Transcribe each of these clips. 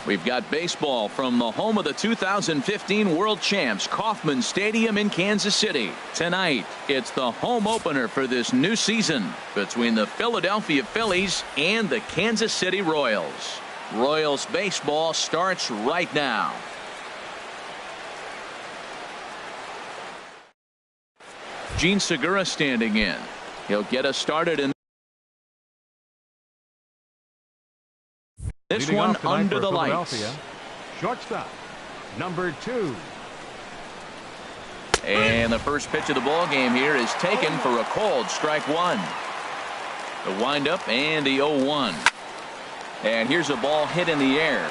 We've got baseball from the home of the 2015 World Champs, Kauffman Stadium in Kansas City. Tonight, it's the home opener for this new season between the Philadelphia Phillies and the Kansas City Royals. Royals baseball starts right now. Gene Segura standing in. He'll get us started in this one under the lights. Shortstop, number 2. And the first pitch of the ball game here is taken for a called strike 1. The windup and the 0-1. And here's a ball hit in the air.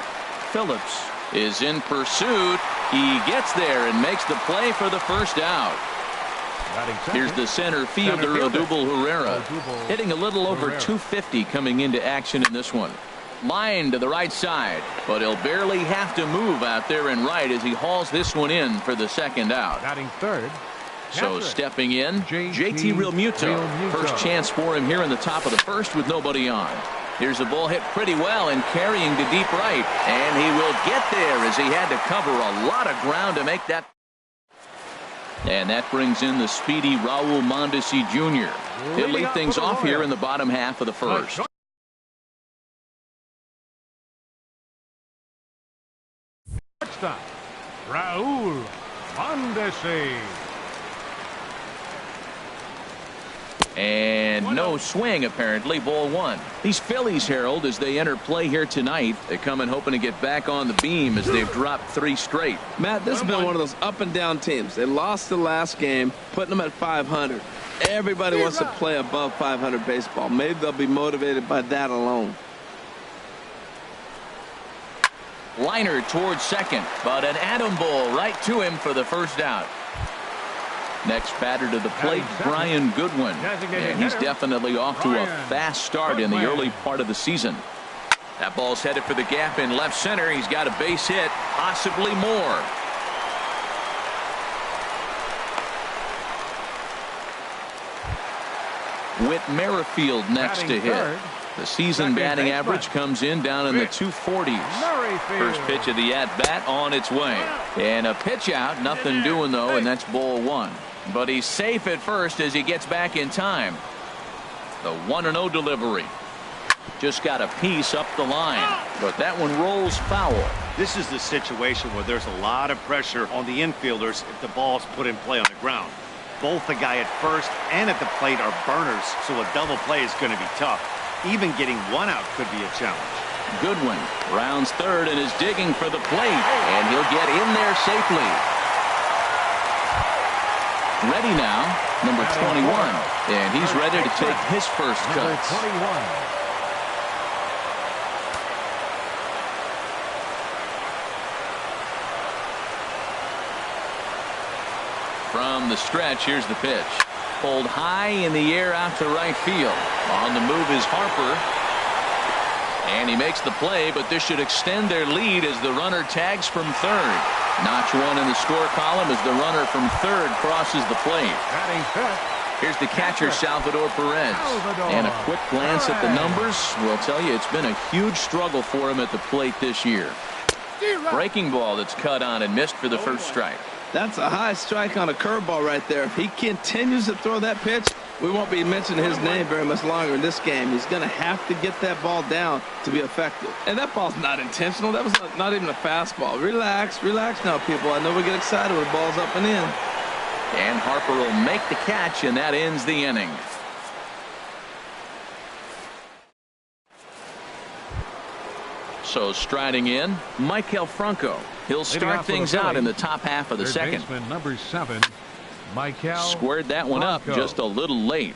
Phillips is in pursuit. He gets there and makes the play for the first out. Here's the center fielder, Odubel Herrera, hitting a little over 250 coming into action in this one. Line to the right side, but he'll barely have to move out there and right as he hauls this one in for the second out. Batting third. So stepping in, JT Realmuto. First chance for him here in the top of the first with nobody on. Here's a ball hit pretty well and carrying to deep right, and he will get there as he had to cover a lot of ground to make that. And that brings in the speedy Raul Mondesi Jr. He'll lead things off here in the bottom half of the first. Shortstop, Raul Mondesi. And no swing, apparently. Ball 1. These Phillies, Harold, as they enter play here tonight, they come in hoping to get back on the beam as they've dropped 3 straight. Matt, this has been one of those up and down teams. They lost the last game, putting them at 500. Everybody wants to play above 500 baseball. Maybe they'll be motivated by that alone. Liner towards second, but an atom ball right to him for the first out. Next batter to the plate, Brian Goodwin. And he's definitely off to a fast start in the early part of the season. That ball's headed for the gap in left center. He's got a base hit, possibly more. Whit Merrifield next to hit. The season batting average comes in down in the 240s. First pitch of the at-bat on its way. And a pitch out, nothing doing though, and that's ball 1. But he's safe at first as he gets back in time. The 1-0 delivery. Just got a piece up the line, but that one rolls foul. This is the situation where there's a lot of pressure on the infielders if the ball's put in play on the ground. Both the guy at first and at the plate are burners, so a double play is going to be tough. Even getting one out could be a challenge. Goodwin rounds third and is digging for the plate, and he'll get in there safely. Ready now, number 21, and he's ready to take his first cuts. From the stretch, here's the pitch. Pulled high in the air out to right field. On the move is Harper. And he makes the play, but this should extend their lead as the runner tags from third. Notch 1 in the score column as the runner from third crosses the plate. Here's the catcher, Salvador Perez. And a quick glance at the numbers will tell you it's been a huge struggle for him at the plate this year. Breaking ball that's cut on and missed for the first strike. That's a high strike on a curveball right there. If he continues to throw that pitch, we won't be mentioning his name very much longer in this game. He's going to have to get that ball down to be effective. And that ball's not intentional. That was not even a fastball. Relax, relax now, people. I know we get excited when the ball's up and in. And Harper will make the catch, and that ends the inning. So striding in, Maikel Franco. He'll start things out in the top half of the second. Number 7, Maikel squared that one up just a little late.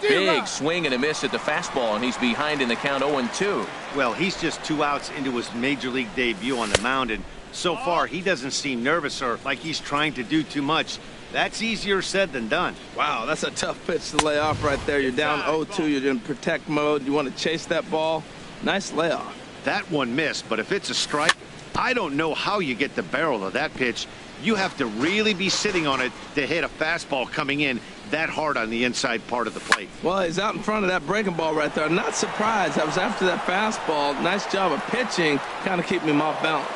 Big swing and a miss at the fastball, and he's behind in the count 0-2. Well, he's just 2 outs into his major league debut on the mound, and so far he doesn't seem nervous or like he's trying to do too much. That's easier said than done. Wow, that's a tough pitch to lay off right there. You're down 0-2. You're in protect mode. You want to chase that ball. Nice layoff. That one missed, but if it's a strike, I don't know how you get the barrel of that pitch. You have to really be sitting on it to hit a fastball coming in that hard on the inside part of the plate. Well, he's out in front of that breaking ball right there. I'm not surprised. I was after that fastball. Nice job of pitching, kind of keeping him off balance.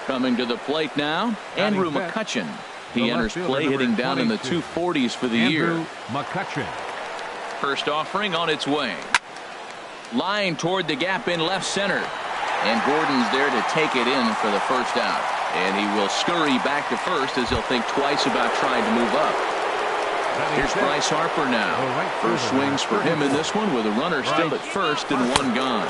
Coming to the plate now, Andrew McCutchen. He enters play hitting down in the 240s for the year. McCutchen. First offering on its way. Line toward the gap in left center. And Gordon's there to take it in for the first out. And he will scurry back to first as he'll think twice about trying to move up. Here's Bryce Harper now. First swings for him in this one with a runner still at first and one gone.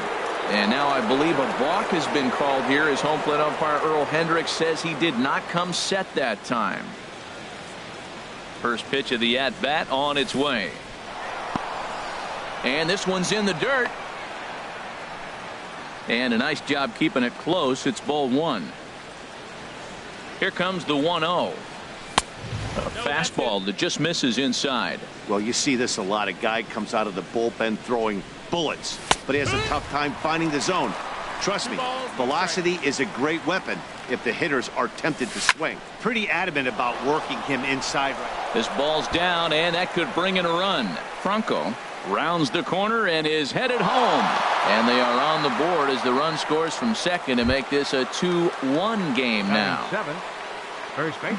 And now I believe a balk has been called here as home plate umpire Earl Hendricks says he did not come set that time. First pitch of the at-bat on its way. And this one's in the dirt. And a nice job keeping it close. It's ball one. Here comes the 1-0. A fastball that just misses inside. Well, you see this a lot. A guy comes out of the bullpen throwing bullets, but he has a tough time finding the zone. Trust me, velocity is a great weapon if the hitters are tempted to swing. Pretty adamant about working him inside. This ball's down, and that could bring in a run. Franco rounds the corner and is headed home. And they are on the board as the run scores from second to make this a 2-1 game now.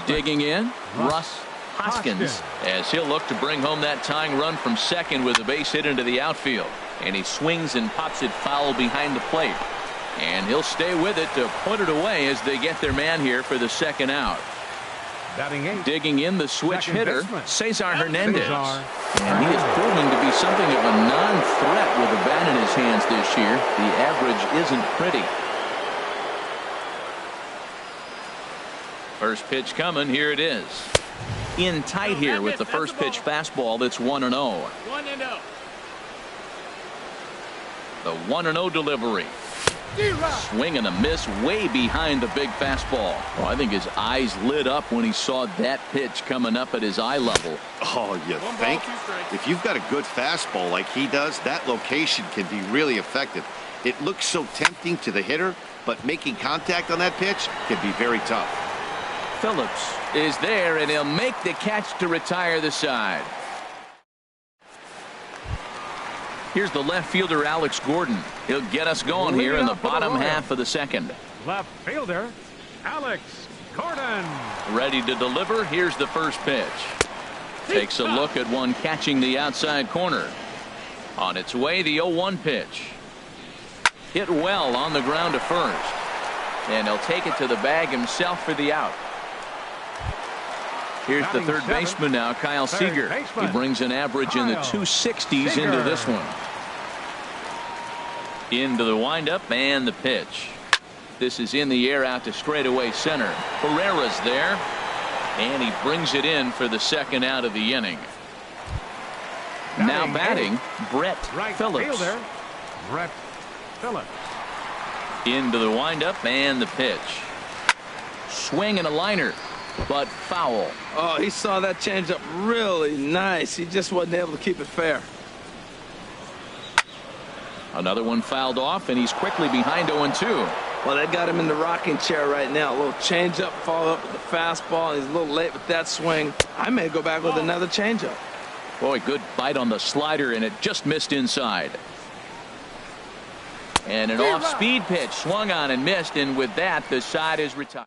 Digging in, Russ Hoskins, as he'll look to bring home that tying run from second with a base hit into the outfield. And he swings and pops it foul behind the plate. And he'll stay with it to put it away as they get their man here for the second out. Digging in, the switch hitter, Cesar Hernandez. And he is proving to be something of a non-threat with a bat in his hands this year. The average isn't pretty. First pitch coming. Here it is. In tight here with the first pitch fastball that's 1-0. 1-0. The 1-0 delivery. Swing and a miss way behind the big fastball. Oh, I think his eyes lit up when he saw that pitch coming up at his eye level. Oh, you think? If you've got a good fastball like he does, that location can be really effective. It looks so tempting to the hitter, but making contact on that pitch can be very tough. Phillips is there, and he'll make the catch to retire the side. Here's the left fielder, Alex Gordon. He'll get us going here in the bottom half of the second. Left fielder, Alex Gordon. Ready to deliver. Here's the first pitch. Takes a look at one catching the outside corner. On its way, the 0-1 pitch. Hit well on the ground to first. And he'll take it to the bag himself for the out. Here's the third baseman now, Kyle Seager. He brings an average in the 260s into this one. Into the windup and the pitch. This is in the air out to straightaway center. Herrera's there. And he brings it in for the second out of the inning. Now batting, Brett Phillips. Brett Phillips. Into the windup and the pitch. Swing and a liner. But foul. Oh, he saw that changeup really nice. He just wasn't able to keep it fair. Another one fouled off, and he's quickly behind 0-2. Well, they got him in the rocking chair right now. A little changeup, follow up with the fastball. He's a little late with that swing. I may go back with another changeup. Boy, good bite on the slider, and it just missed inside. And an off-speed pitch swung on and missed, and with that, the side is retired.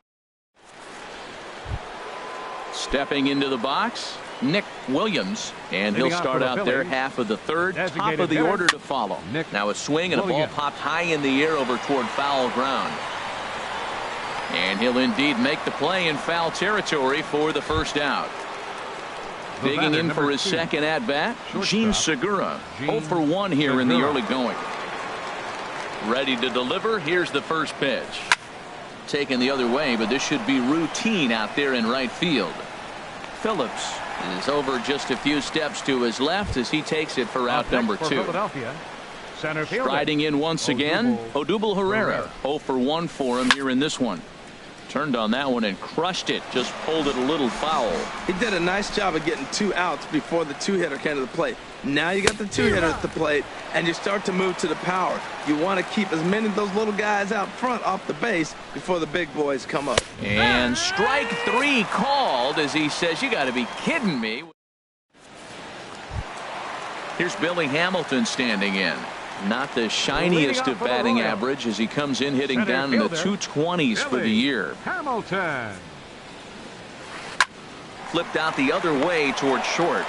Stepping into the box, Nick Williams, and he'll start out their half of the third. Top of the order to follow. Now a swing and a ball popped high in the air over toward foul ground. And he'll indeed make the play in foul territory for the first out. Digging in for his second at-bat, Gene Segura. 0 for 1 here in the early going. Ready to deliver. Here's the first pitch. Taken the other way, but this should be routine out there in right field. Phillips is over just a few steps to his left as he takes it for out number 2. Striding in once again, Odubel Herrera. 0 for 1 for him here in this one. Turned on that one and crushed it. Just pulled it a little foul. He did a nice job of getting 2 outs before the 2-hitter came to the plate. Now you got the 2-hitter at the plate, and you start to move to the power. You want to keep as many of those little guys out front off the base before the big boys come up. And strike 3 called as he says, you got to be kidding me. Here's Billy Hamilton standing in. Not the shiniest of batting average as he comes in hitting down in the 220s for the year. Hamilton. Flipped out the other way towards short.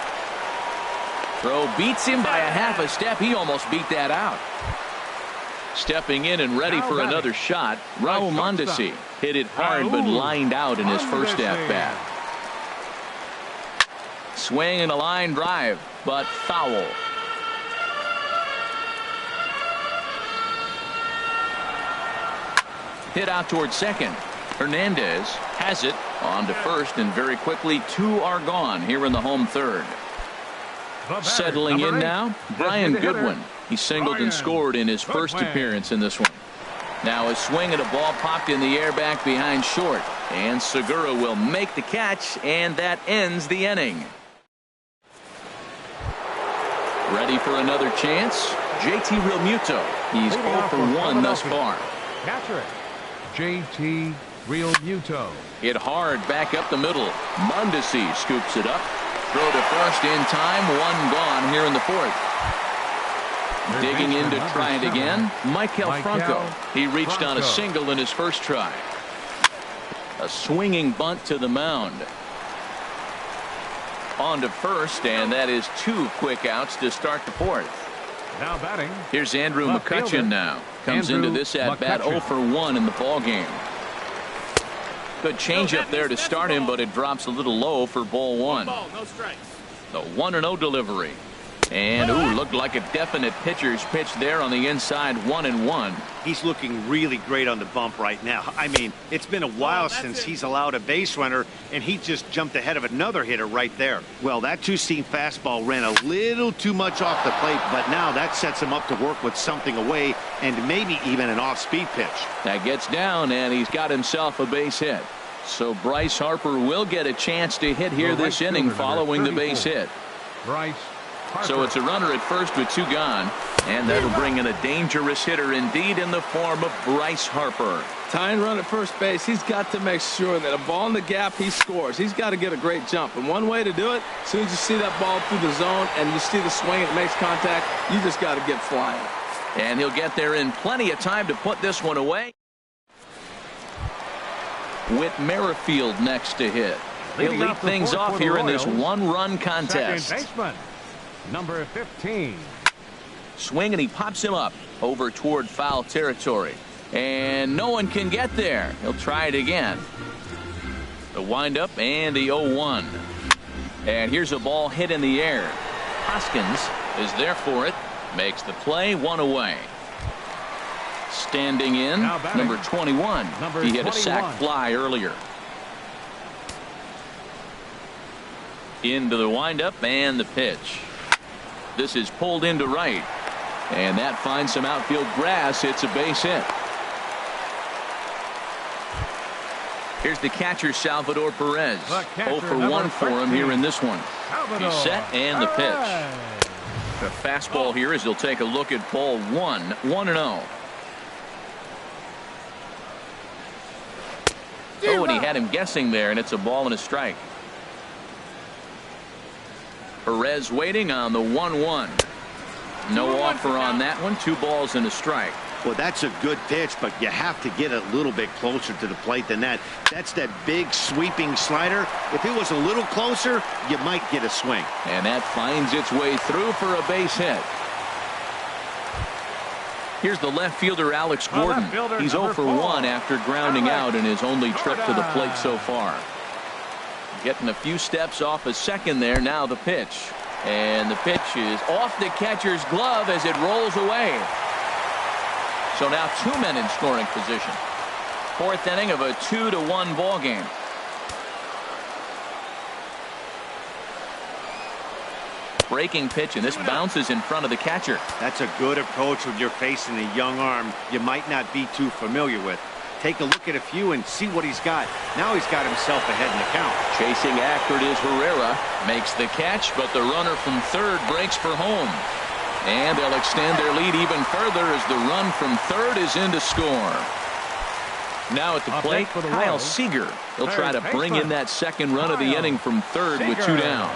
Throw beats him by a half a step. He almost beat that out. Stepping in and ready for another shot, Raul Mondesi hit it hard but lined out in his first at-bat. Swing and a line drive, but foul. Hit out towards second. Hernandez has it on to first, and very quickly 2 are gone here in the home third. Settling in now, Brian Goodwin. He singled and scored in his first appearance in this one. Now a swing at a ball popped in the air back behind short, and Segura will make the catch, and that ends the inning. Ready for another chance? JT Realmuto. He's 0 for 1 thus far. Catcher it. JT Realmuto. Hit hard back up the middle. Mondesi scoops it up. Throw to first in time. 1 gone here in the 4th. Digging in to try it again, Michael Franco. He reached on a single in his first try. A swinging bunt to the mound. On to first, and that is 2 quick outs to start the 4th. Now batting. Here's Andrew McCutchen now. Comes into this at-bat 0 for 1 in the ball game. Good changeup there to start him, but it drops a little low for ball 1. The 1-0 delivery. And, looked like a definite pitcher's pitch there on the inside, 1-1. He's looking really great on the bump right now. I mean, it's been a while since he's allowed a base runner, and he just jumped ahead of another hitter right there. Well, that 2-seam fastball ran a little too much off the plate, but now that sets him up to work with something away and maybe even an off-speed pitch. That gets down, and he's got himself a base hit. So Bryce Harper will get a chance to hit here this inning following the base hit. Bryce. So it's a runner at first with 2 gone, and that'll bring in a dangerous hitter indeed in the form of Bryce Harper. Tying run at first base, he's got to make sure that a ball in the gap, he scores. He's got to get a great jump, and one way to do it, as soon as you see that ball through the zone and you see the swing and it makes contact, you just got to get flying. And he'll get there in plenty of time to put this one away. With Merrifield next to hit. He'll lead things off here in this 1-run contest. Second baseman, number 15. Swing, and he pops him up over toward foul territory. And no one can get there. He'll try it again. The windup and the 0-1. And here's a ball hit in the air. Hoskins is there for it. Makes the play, 1 away. Standing in, number 21. He hit a sac fly earlier. Into the windup and the pitch. This is pulled into right. And that finds some outfield grass. It's a base hit. Here's the catcher, Salvador Perez. 0 for 1 for him here in this one. He's set and the pitch. The fastball here as he'll take a look at ball 1. 1-0. Oh, and he had him guessing there, and it's a ball and a strike. Perez waiting on the 1-1. No offer on that one. 2 balls and a strike. Well, that's a good pitch, but you have to get a little bit closer to the plate than that. That's that big sweeping slider. If it was a little closer, you might get a swing. And that finds its way through for a base hit. Here's the left fielder, Alex Gordon. He's 0 for 1 after grounding out in his only trip to the plate so far. Getting a few steps off a second there. Now the pitch. And the pitch is off the catcher's glove as it rolls away. So now 2 men in scoring position. 4th inning of a 2-1 ball game. Breaking pitch, and this bounces in front of the catcher. That's a good approach when you're facing a young arm you might not be too familiar with. take a look at a few and see what he's got. Now he's got himself ahead in the count. Chasing after it is Herrera. Makes the catch, but the runner from third breaks for home. And they'll extend their lead even further as the run from third is in to score. Now at the plate, Kyle Seager. He'll try to bring in that second run of the inning from third with 2 down.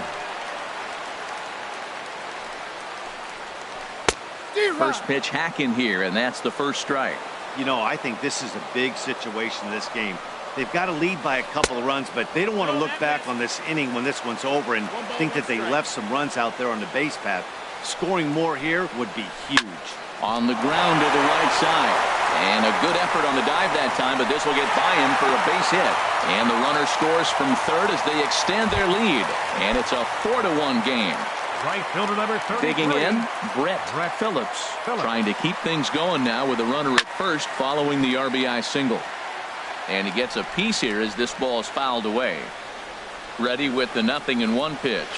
First pitch hacking here, and that's the first strike. You know, I think this is a big situation in this game. They've got to lead by a couple of runs, but they don't want to look back on this inning when this one's over and think that they left some runs out there on the base path. Scoring more here would be huge. On the ground to the right side. And a good effort on the dive that time, but this will get by him for a base hit. And the runner scores from third as they extend their lead. And it's a 4-1 game. Right fielder number 33. Digging in, Brett Phillips. Trying to keep things going now with a runner at first following the RBI single. And he gets a piece here as this ball is fouled away. Ready with the 0-1 pitch.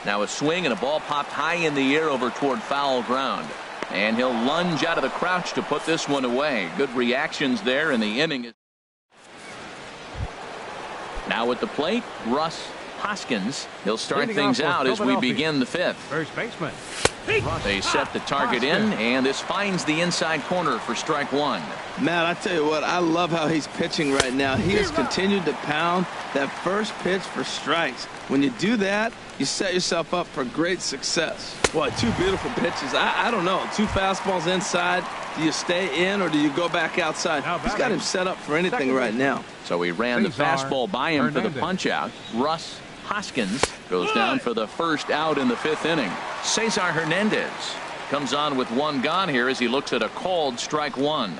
Now a swing and a ball popped high in the air over toward foul ground. And he'll lunge out of the crouch to put this one away. Good reactions there in the inning. Now at the plate, Russ Hoskins. He'll start things out as we begin the fifth. First baseman. They set the target in, and this finds the inside corner for strike one. Matt, I tell you what, I love how he's pitching right now. He has continued to pound that first pitch for strikes. When you do that, you set yourself up for great success. Boy, 2 beautiful pitches. I don't know. 2 fastballs inside. Do you stay in or do you go back outside? He's got him set up for anything right now. So he ran the fastball by him for the punch out. Russ Hoskins goes down for the first out in the 5th inning. Cesar Hernandez comes on with 1 gone here as he looks at a called strike 1.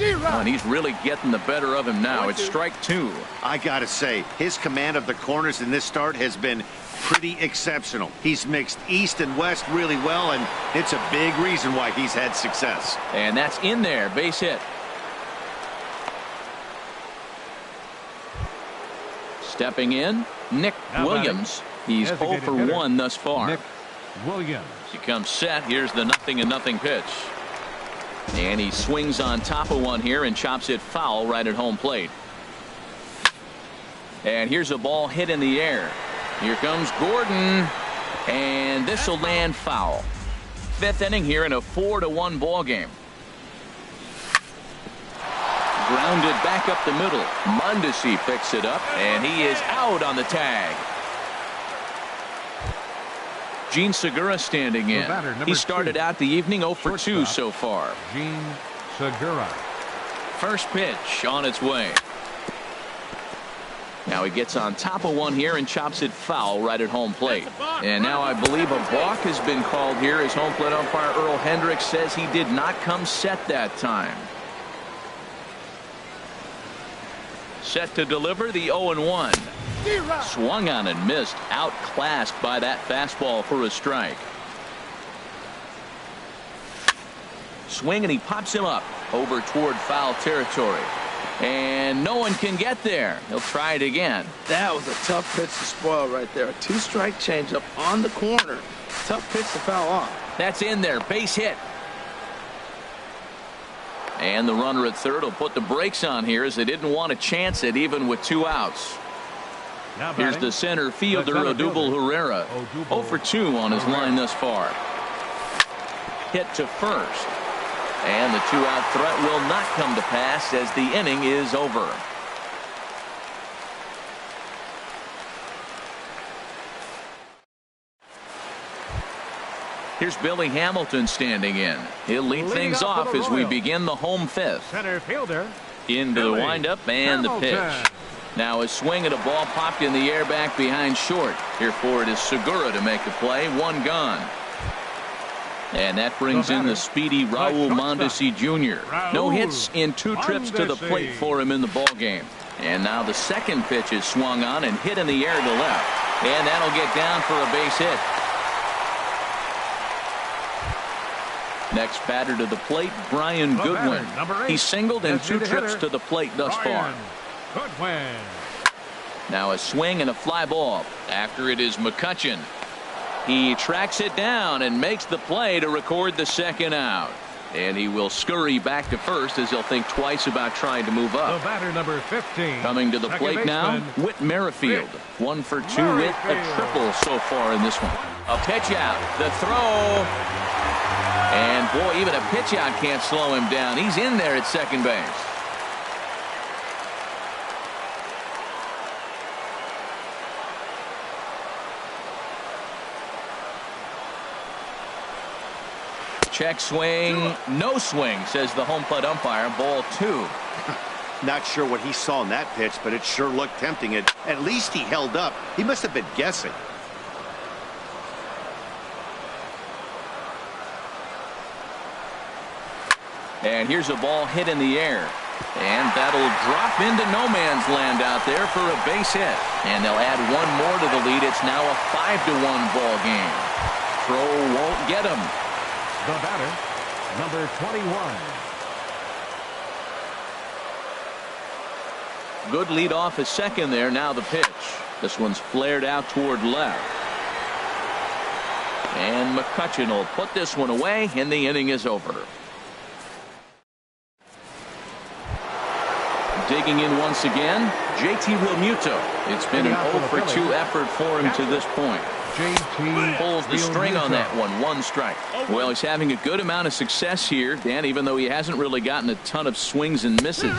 And he's really getting the better of him now. It's strike 2. I gotta say, his command of the corners in this start has been pretty exceptional. He's mixed east and west really well, and it's a big reason why he's had success. And that's in there, base hit. Stepping in, Nick Williams. He's 0 for 1 thus far. Nick Williams. He comes set. Here's the 0-0 pitch. And he swings on top of one here and chops it foul right at home plate. And here's a ball hit in the air. Here comes Gordon. And this will land foul. 5th inning here in a 4-1 ball game. Grounded back up the middle. Mondesi picks it up, and he is out on the tag. Gene Segura standing in. He started out the evening 0 for 2 so far. Gene Segura. First pitch on its way. Now he gets on top of one here and chops it foul right at home plate. And now I believe a balk has been called here as home plate umpire Earl Hendricks says he did not come set that time. Set to deliver the 0-1. Swung on and missed. Outclassed by that fastball for a strike. Swing and he pops him up over toward foul territory. And no one can get there. He'll try it again. That was a tough pitch to spoil right there. A 2-strike changeup on the corner. Tough pitch to foul off. That's in there. Base hit. And the runner at third will put the brakes on here as they didn't want to chance it even with 2 outs. Here's the center fielder, Odubel Herrera. 0 for 2 on his line thus far. Hit to first. And the 2-out threat will not come to pass as the inning is over. Here's Billy Hamilton standing in. He'll lead things off as we begin the home 5th. Center fielder. Into the windup and the pitch. Now a swing and a ball popped in the air back behind short. Here for it is Segura to make the play. 1 gone. And that brings in the speedy Raul Mondesi Jr. No hits in 2 trips to the plate for him in the ball game. And now the second pitch is swung on and hit in the air to left. And that'll get down for a base hit. Next batter to the plate, Brian Goodwin. He singled in 2 trips to the plate thus far. Goodwin. Now a swing and a fly ball. After it is McCutchen. He tracks it down and makes the play to record the 2nd out. And he will scurry back to first as he'll think twice about trying to move The up. batter, number 15. Coming to the second plate now, baseman, Whit Merrifield. 1 for 2 with a Merrifield. triple so far in this one. A pitch out. The throw. And boy, even a pitch out can't slow him down. He's in there at second base. Check swing, no swing, says the home plate umpire. Ball 2. Not sure what he saw in that pitch, but it sure looked tempting. At least he held up. He must have been guessing. And here's a ball hit in the air. And that'll drop into no man's land out there for a base hit. And they'll add one more to the lead. It's now a 5-1 ball game. Throw won't get him. The batter, number 21. Good lead off a second there. Now the pitch. This one's flared out toward left. And McCutchen will put this one away, and the inning is over. Digging in once again, JT Realmuto. It's been an 0 for 2 effort for him to this point. JT Pulls the string on that one. 1 strike. Well, he's having a good amount of success here, Dan, even though he hasn't really gotten a ton of swings and misses.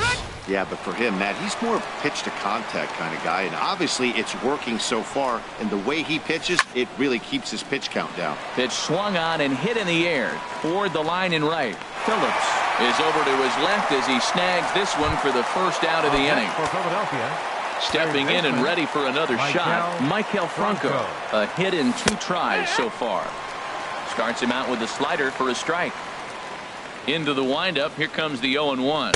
Yeah, but for him, Matt, he's more pitch to contact kind of guy, and obviously it's working so far, and the way he pitches, it really keeps his pitch count down. Pitch swung on and hit in the air toward the line in right. Phillips is over to his left as he snags this one for the first out of the inning. For Philadelphia, Stepping in and ready for another shot, Maikel Franco. A hit in 2 tries so far. Starts him out with a slider for a strike. Into the windup. Here comes the 0-1.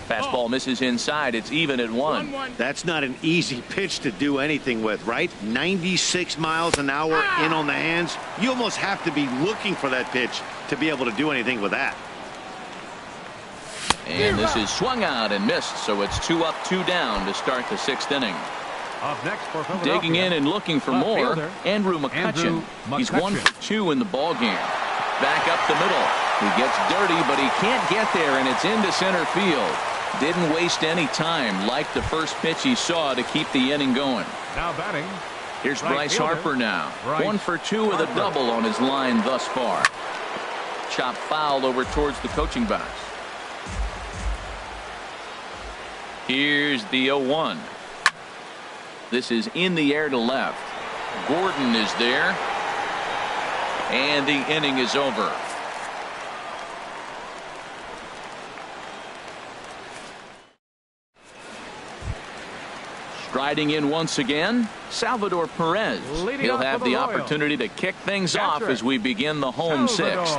Fastball misses inside. It's even at 1. That's not an easy pitch to do anything with, right? 96 miles an hour in on the hands. You almost have to be looking for that pitch to be able to do anything with that. And this is swung out and missed, so it's 2 up, 2 down to start the 6th inning. up next for Philadelphia. Digging in and looking for more, fielder, Andrew McCutchen. He's 1 for 2 in the ball game. Back up the middle. He gets dirty, but he can't get there, and it's into center field. Didn't waste any time, like the first pitch he saw, to keep the inning going. Now batting. Here's Right Bryce fielder, Harper now. Bryce 1 for 2 with a Harper. double on his line thus far. Chop foul over towards the coaching box. Here's the 0-1. This is in the air to left. Gordon is there. And the inning is over. Striding in once again, Salvador Perez. Leading He'll off have for the the Royals. opportunity to kick things off Catcher, as we begin the home Salvador 6th.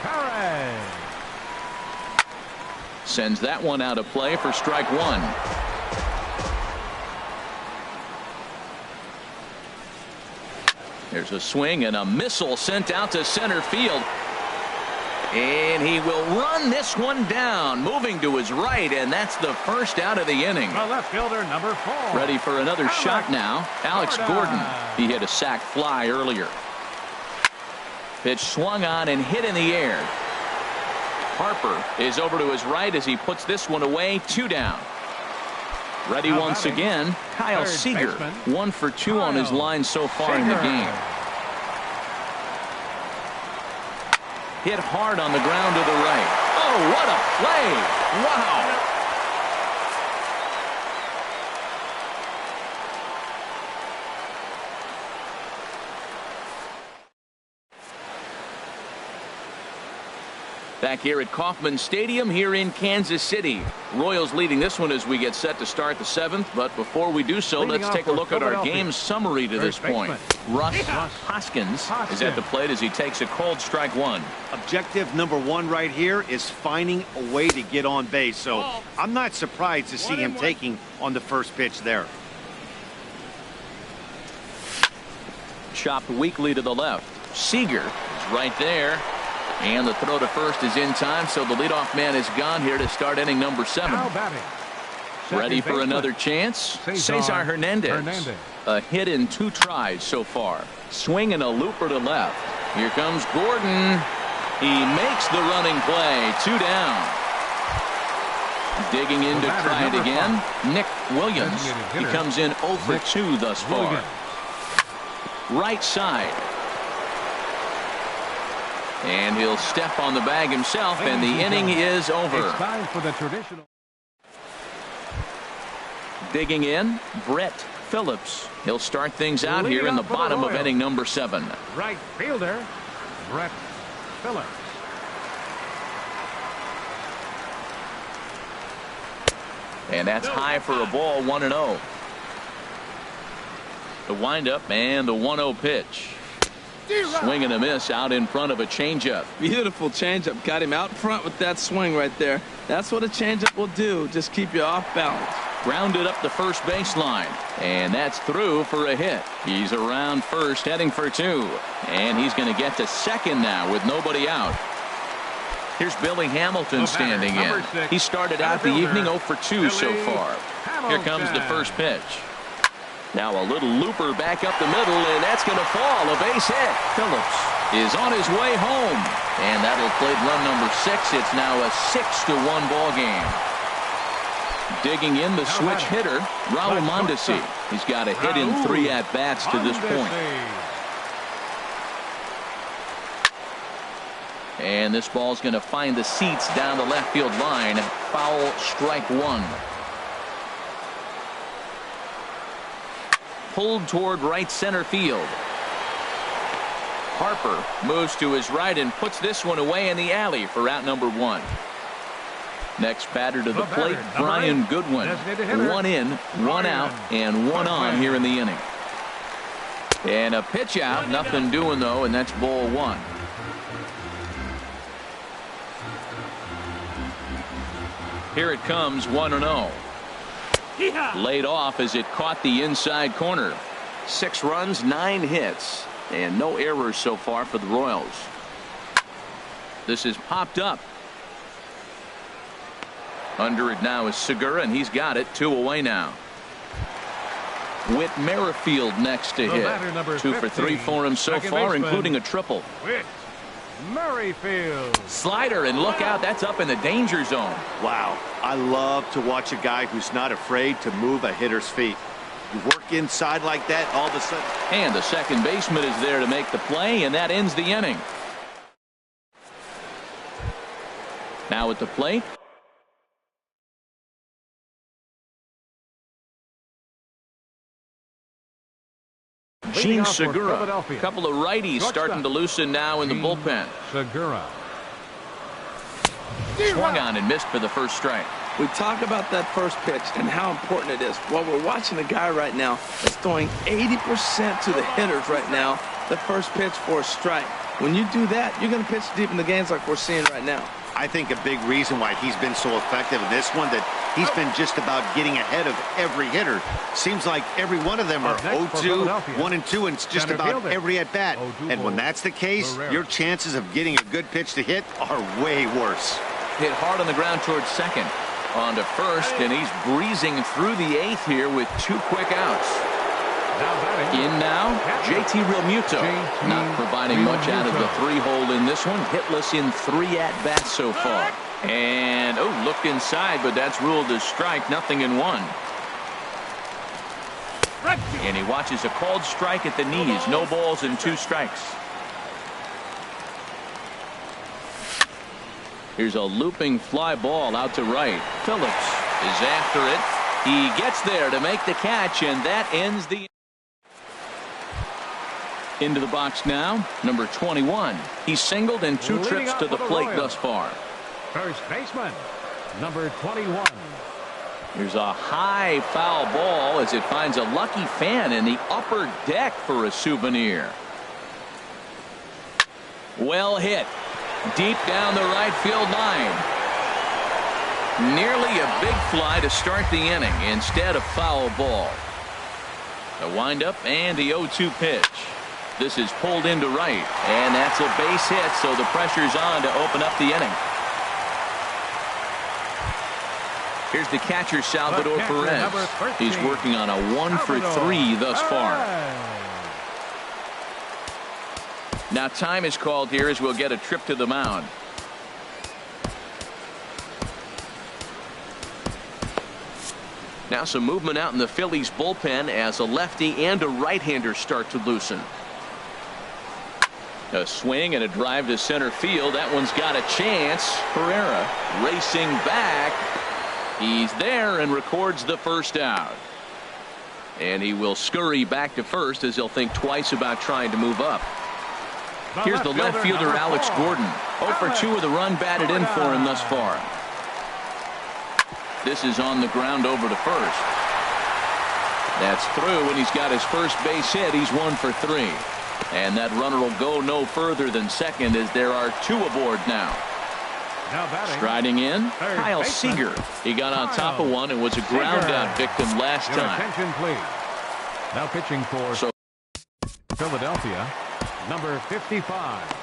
Perez. Sends that one out of play for strike 1. There's a swing and a missile sent out to center field. And he will run this one down, moving to his right, and that's the first out of the inning. The left fielder, number 4. Ready for another shot now. Alex Gordon. He hit a sac fly earlier. Pitch swung on and hit in the air. Harper is over to his right as he puts this one away. 2 down. Ready Now once batting, again, Kyle third Seager. baseman, 1 for 2 on his Kyle line so far in the Seager. game. Hit hard on the ground to the right. Oh, what a play! Wow! Back here at Kauffman Stadium here in Kansas City. Royals leading this one as we get set to start the 7th. But before we do so, Leading let's off take a for look at our Philadelphia. game summary to this Third point. baseman. Russ Hoskins is at the plate as he takes a cold strike 1. Objective number 1 right here is finding a way to get on base. So I'm not surprised to see him taking on the first pitch there. Chopped weakly to the left. Seager is right there. And the throw to first is in time, so the leadoff man is gone here to start inning number 7. Now batting. Ready Second for baseman, another chance? Cesar Hernandez. A hit in 2 tries so far. Swing and a looper to left. Here comes Gordon. He makes the running play. 2 down. Digging in to try it again. Nick Williams. He comes in 0 for 2 thus far. Right side. And he'll step on the bag himself, and the inning is over. It's time for the traditional. Digging in, Brett Phillips. He'll start things out here in the bottom of inning number 7. Right fielder, Brett Phillips. And that's high for a ball, 1-0. The windup and the 1-0 pitch. Swing and a miss out in front of a changeup. Beautiful changeup. Got him out front with that swing right there. That's what a changeup will do. Just keep you off balance. Grounded up the first baseline. And that's through for a hit. He's around first, heading for 2. And he's going to get to second now with nobody out. Here's Billy Hamilton standing in. He started out the evening 0 for 2 so far. Here comes the first pitch. Now a little looper back up the middle, and that's going to fall. A base hit. Phillips is on his way home. And that'll play run number 6. It's now a 6-1 ball game. Digging in the switch hitter, Raul Mondesi. He's got a hit in 3 at-bats to this point. And this ball's going to find the seats down the left field line. Foul, strike 1. Pulled toward right center field. Harper moves to his right and puts this one away in the alley for out number 1. Next batter to the plate, Brian Goodwin. 1 in, 1 out, and 1 on here in the inning. And a pitch out, nothing doing though, and that's ball 1. Here it comes, 1-0. Laid off as it caught the inside corner. 6 runs, 9 hits, and no errors so far for the Royals. This is popped up. Under it now is Segura, and he's got it. 2 away now. Whit Merrifield next to hit. 2 for 3 for him so far, including a triple. Whit Merrifield. Slider, and look out, that's up in the danger zone. Wow, I love to watch a guy who's not afraid to move a hitter's feet. You work inside like that, all of a sudden. And the second baseman is there to make the play, and that ends the inning. Now at the plate, Gene Segura. A couple of righties starting to loosen now in the bullpen. Segura. Swung on and missed for the first strike. We talk about that first pitch and how important it is. Well, we're watching a guy right now that's throwing 80% to the hitters right now. The first pitch for a strike. When you do that, you're going to pitch deep in the games like we're seeing right now. I think a big reason why he's been so effective in this one, that he's been just about getting ahead of every hitter. Seems like every one of them are 0-2, 1-2, and it's just about every at-bat. And when that's the case, your chances of getting a good pitch to hit are way worse. Hit hard on the ground towards second. On to first, and he's breezing through the 8th here with 2 quick outs. In now, JT Realmuto. Not providing much out of the 3-hole in this one. Hitless in 3 at-bats so far. And, oh, looked inside, but that's ruled as strike. Nothing in 1. And he watches a called strike at the knees. No balls and 2 strikes. Here's a looping fly ball out to right. Phillips is after it. He gets there to make the catch, and that ends the. Into the box now, number 21. He's singled in 2 trips to the plate thus far. First baseman, number 21. Here's a high foul ball as it finds a lucky fan in the upper deck for a souvenir. Well hit. Deep down the right field line. Nearly a big fly to start the inning. Instead, a foul ball. The windup and the 0-2 pitch. This is pulled into right, and that's a base hit, so the pressure's on to open up the inning. Here's the catcher, Salvador Perez. He's working on a 1 for 3 thus far. Now time is called here as we'll get a trip to the mound. Now some movement out in the Phillies bullpen as a lefty and a right-hander start to loosen. A swing and a drive to center field. That one's got a chance. Herrera racing back. He's there and records the first out. And he will scurry back to first as he'll think twice about trying to move up. Here's the left fielder, Alex Gordon. 0 for 2 with a run batted in for him thus far. This is on the ground over to first. That's through, and he's got his first base hit. He's 1 for 3. And that runner will go no further than second as there are 2 aboard now. Striding in, Kyle Seager. He got on top of one and was a ground out victim last time. Attention, please. Now pitching for Philadelphia, number 55.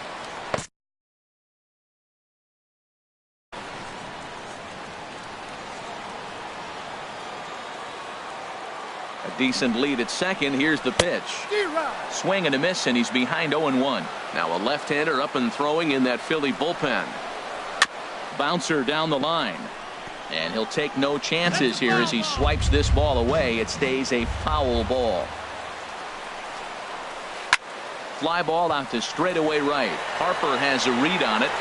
A decent lead at second. Here's the pitch. Swing and a miss, and he's behind 0-1. Now a left-hander up and throwing in that Philly bullpen. Bouncer down the line. And he'll take no chances here as he swipes this ball away. It stays a foul ball. Fly ball out to straightaway right. Harper has a read on it.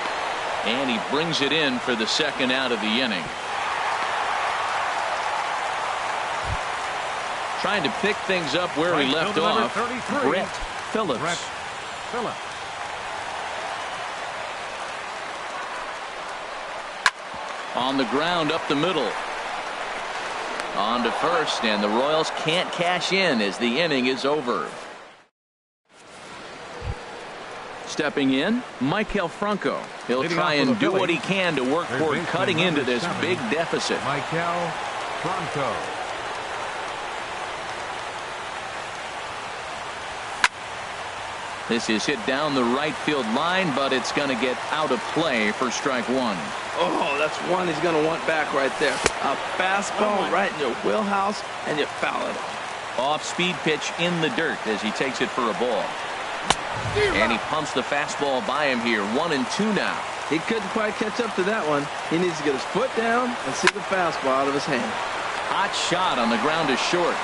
And he brings it in for the second out of the inning. Trying to pick things up where he left off. Brett Phillips. On the ground up the middle. On to first, and the Royals can't cash in as the inning is over. Stepping in, Maikel Franco. He'll try and do what he can to work toward cutting into this big deficit. Maikel Franco. This is hit down the right field line, but it's going to get out of play for strike 1. Oh, that's one he's going to want back right there. A fastball right in your wheelhouse, and you foul it. Off-speed pitch in the dirt as he takes it for a ball. And he pumps the fastball by him here. 1-2 now. He couldn't quite catch up to that one. He needs to get his foot down and see the fastball out of his hand. Hot shot on the ground to short.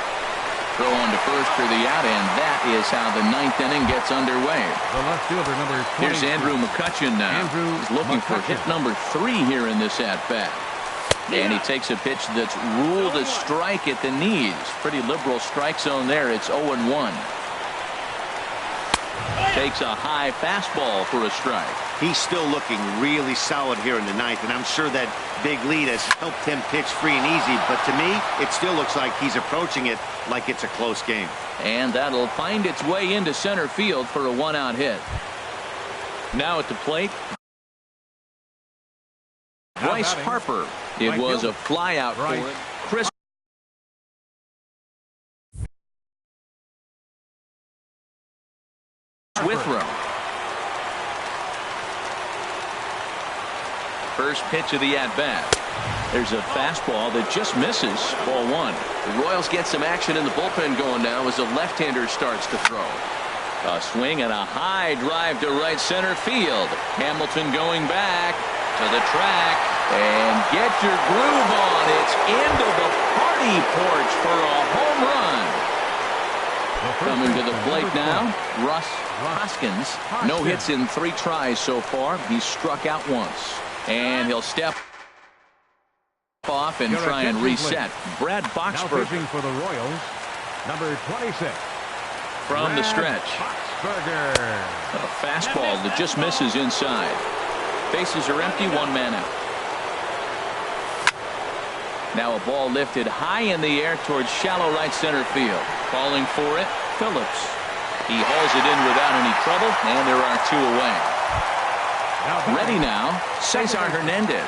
Throw on to first for the out, and that is how the 9th inning gets underway. The left fielder, number 20. Here's Andrew McCutchen now. He's looking for hit number 3 here in this at-bat. And he takes a pitch that's ruled a strike at the knees. Pretty liberal strike zone there. It's 0-1. Takes a high fastball for a strike. He's still looking really solid here in the 9th, and I'm sure that big lead has helped him pitch free and easy, but to me it still looks like he's approaching it like it's a close game. And that'll find its way into center field for a 1-out hit. Now at the plate, Bryce Harper. It was a fly out for him. Chris Withrow. First pitch of the at-bat. There's a fastball that just misses. Ball 1. The Royals get some action in the bullpen going now as a left-hander starts to throw. A swing and a high drive to right center field. Hamilton going back to the track. And get your groove on. It's into the party porch for a home run. Coming to the plate now, Russ Hoskins. No hits in 3 tries so far. He's struck out once. And he'll step off and try and reset. Brad Boxberger for the Royals, number 26. From the stretch. A fastball that just misses inside. Bases are empty, 1 man out. Now a ball lifted high in the air towards shallow right center field. Calling for it, Phillips. He hauls it in without any trouble, and there are 2 away. Ready now, Cesar Hernandez.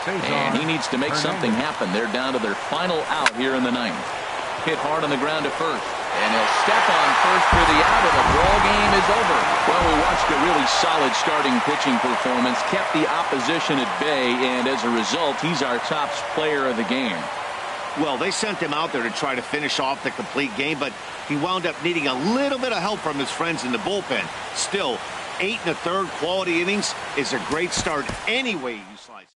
And he needs to make something happen. They're down to their final out here in the 9th. Hit hard on the ground to first. And he'll step on first for the out, and the ball game is over. Well, we watched a really solid starting pitching performance, kept the opposition at bay, and as a result, he's our top player of the game. Well, they sent him out there to try to finish off the complete game, but he wound up needing a little bit of help from his friends in the bullpen. Still, 8 1/3 quality innings is a great start any way you slice it.